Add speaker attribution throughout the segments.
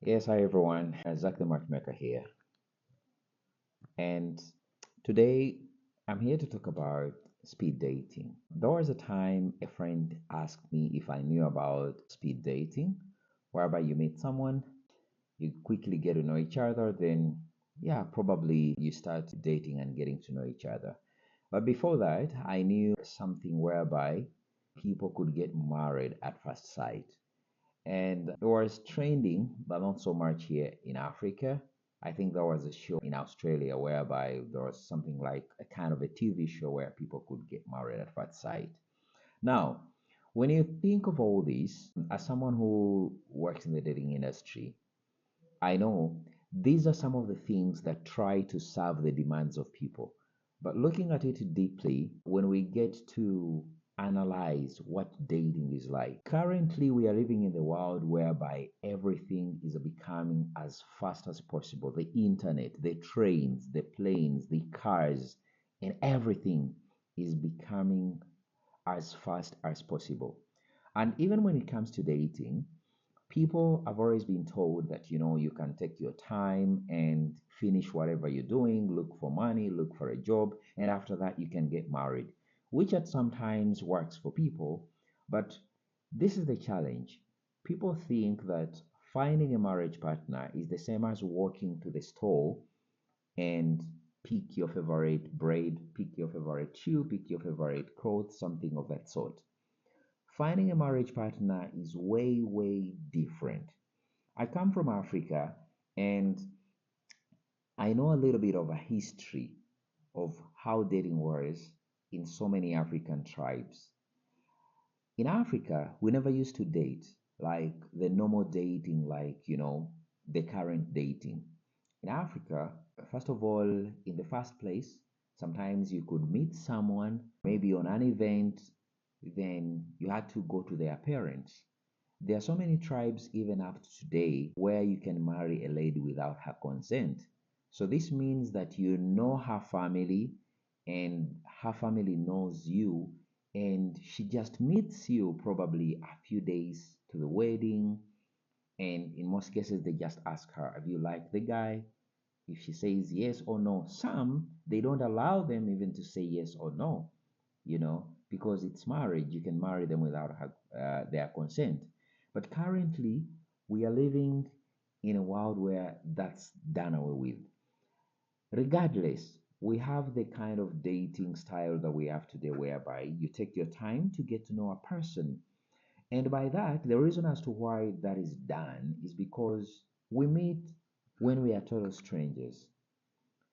Speaker 1: Yes, hi everyone. Zach the Matchmaker here. And today I'm here to talk about speed dating. There was a time a friend asked me if I knew about speed dating, whereby you meet someone, you quickly get to know each other, then, yeah, probably you start dating and getting to know each other. But before that, I knew something whereby people could get married at first sight. And it was trending, but not so much here in Africa. I think there was a show in Australia whereby there was something like a kind of a TV show where people could get married at first sight. Now, when you think of all this, as someone who works in the dating industry, I know these are some of the things that try to serve the demands of people. But looking at it deeply, when we get to analyze what dating is like, currently we are living in the world whereby everything is becoming as fast as possible. The internet, the trains, the planes, the cars, and everything is becoming as fast as possible. And even when it comes to dating, people have always been told that you can take your time and finish whatever you're doing, look for money, look for a job, and after that you can get married, which at sometimes works for people. But this is the challenge. People think that finding a marriage partner is the same as walking to the store and pick your favorite braid, pick your favorite shoe, pick your favorite clothes, something of that sort. Finding a marriage partner is way, way different. I come from Africa and I know a little bit of a history of how dating was in so many African tribes. In Africa, we never used to date like the normal dating, like, the current dating. In Africa, first of all, in the first place, sometimes you could meet someone maybe on an event, then you had to go to their parents. There are so many tribes, even up to today, where you can marry a lady without her consent. So this means that you know her family and her family knows you, and she just meets you probably a few days to the wedding. And in most cases, they just ask her, have you liked the guy? If she says yes or no, some they don't allow them even to say yes or no, because it's marriage. You can marry them without their consent. But currently, we are living in a world where that's done away with. Regardless, we have the kind of dating style that we have today, whereby you take your time to get to know a person. And by that, the reason as to why that is done is because we meet when we are total strangers.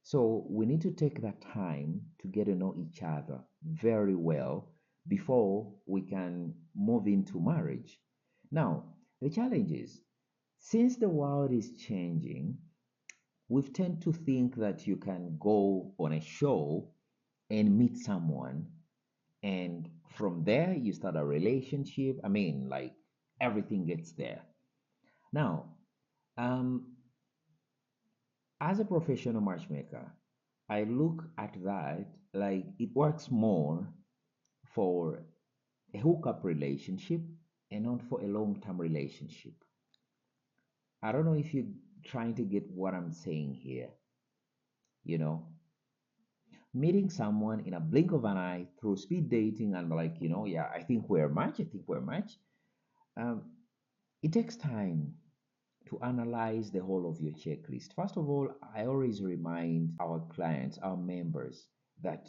Speaker 1: So we need to take that time to get to know each other very well before we can move into marriage. Now, the challenge is, since the world is changing, we tend to think that you can go on a show and meet someone, and from there you start a relationship. I mean, like, everything gets there. Now, um, as a professional matchmaker, I look at that like it works more for a hookup relationship and not for a long term relationship. I don't know if you're trying to get what I'm saying here. You know, Meeting someone in a blink of an eye through speed dating and like, yeah, I think we're a match. Um, it takes time to analyze the whole of your checklist. First of all, I always remind our clients, our members, that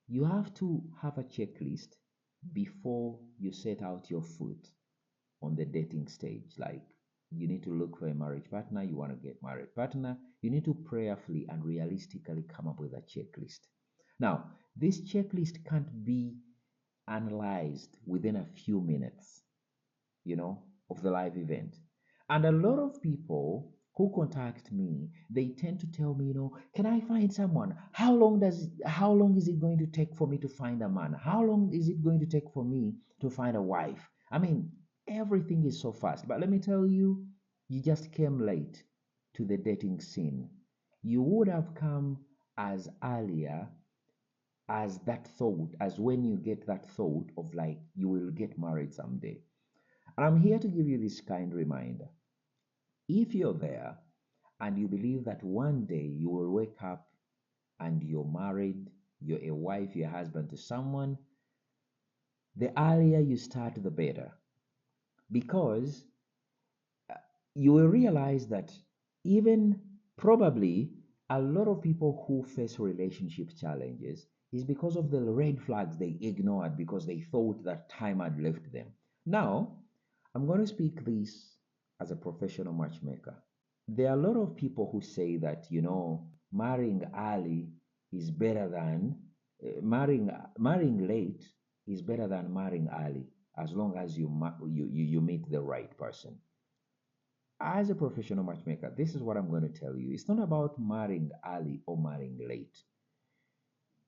Speaker 1: you have to have a checklist before you set out your foot on the dating stage. Like, you need to look for a marriage partner, you want to get married partner, you need to prayerfully and realistically come up with a checklist. Now, this checklist can't be analyzed within a few minutes, of the live event. And a lot of people who contact me, they tend to tell me, can I find someone? How long is it going to take for me to find a man? How long is it going to take for me to find a wife? I mean, everything is so fast. But let me tell you, you just came late to the dating scene. You would have come as earlier as that thought, as when you get that thought of like you will get married someday. And I'm here to give you this kind reminder. If you're there and you believe that one day you will wake up and you're married, you're a wife, you're a husband to someone, the earlier you start, the better. Because you will realize that even probably a lot of people who face relationship challenges is because of the red flags they ignored because they thought that time had left them. Now, I'm going to speak this as a professional matchmaker. There are a lot of people who say that, marrying early is better than marrying late is better than marrying early as long as you meet the right person. As a professional matchmaker, this is what I'm going to tell you. It's not about marrying early or marrying late.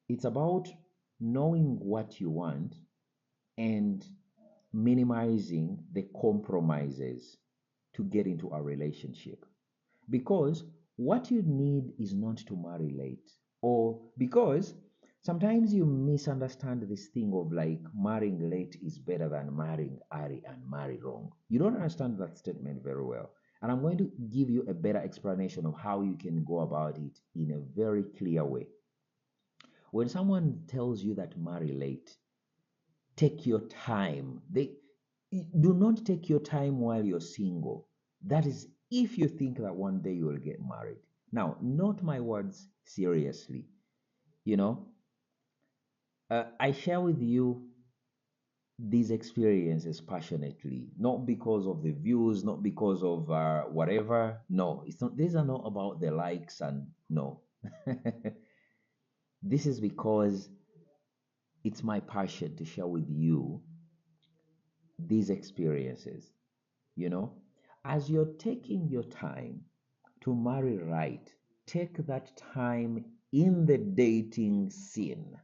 Speaker 1: It's about knowing what you want and minimizing the compromises to get into a relationship. Because what you need is not to marry late, or because sometimes you misunderstand this thing of like marrying late is better than marrying early and marry wrong. You don't understand that statement very well. And I'm going to give you a better explanation of how you can go about it in a very clear way. When someone tells you that marry late, take your time. They do not take your time while you're single. That is if you think that one day you will get married. Now, not my words seriously. You know, I share with you these experiences passionately, not because of the views, not because of whatever. No, it's not. These are not about the likes and no. This is because it's my passion to share with you these experiences. You know, as you're taking your time to marry right, take that time in the dating scene.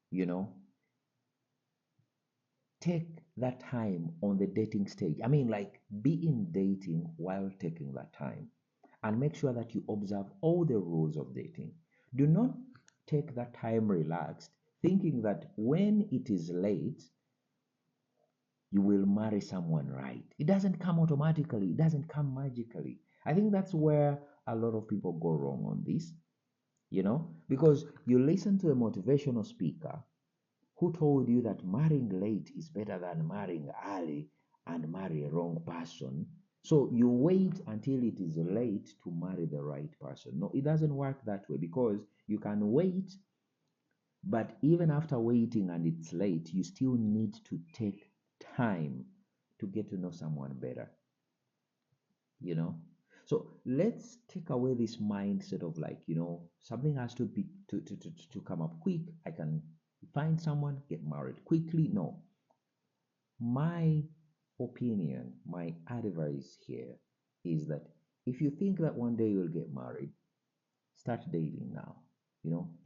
Speaker 1: You know, take that time on the dating stage. I mean, like, be in dating while taking that time and make sure that you observe all the rules of dating. Do not take that time relaxed, thinking that when it is late, you will marry someone right. It doesn't come automatically, it doesn't come magically. I think that's where a lot of people go wrong on this, because you listen to a motivational speaker who told you that marrying late is better than marrying early and marry a wrong person. So you wait until it is late to marry the right person. No, it doesn't work that way because you can wait, but even after waiting and it's late, you still need to take time to get to know someone better, you know? So let's take away this mindset of like, something has to be to come up quick. I can find someone, get married quickly. No. My opinion, my advice here is that if you think that one day you'll get married, start dating now.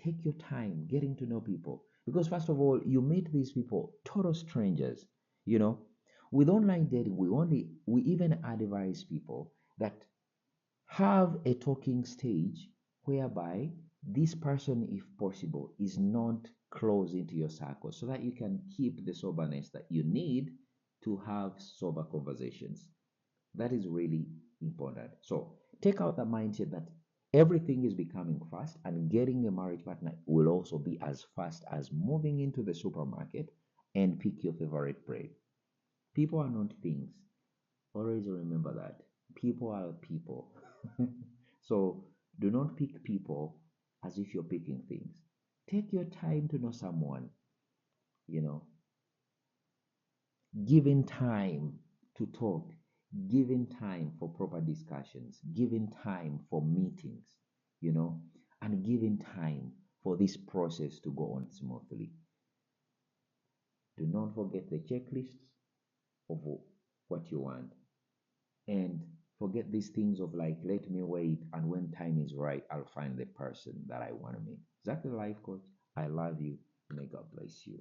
Speaker 1: Take your time getting to know people. Because first of all, you meet these people, total strangers. You know, with online dating, we even advise people that have a talking stage whereby this person, if possible, is not close into your circle so that you can keep the soberness that you need to have sober conversations. That is really important. So take out the mindset that everything is becoming fast and getting a marriage partner will also be as fast as moving into the supermarket and pick your favorite bread. People are not things. Always remember that. People are people. So do not pick people as if you're picking things. Take your time to know someone, you know, giving time to talk, giving time for proper discussions, giving time for meetings, you know, and giving time for this process to go on smoothly. Do not forget the checklists of what you want. And forget these things of like, let me wait, and when time is right, I'll find the person that I want to meet. Zach the Life Coach, I love you. May God bless you.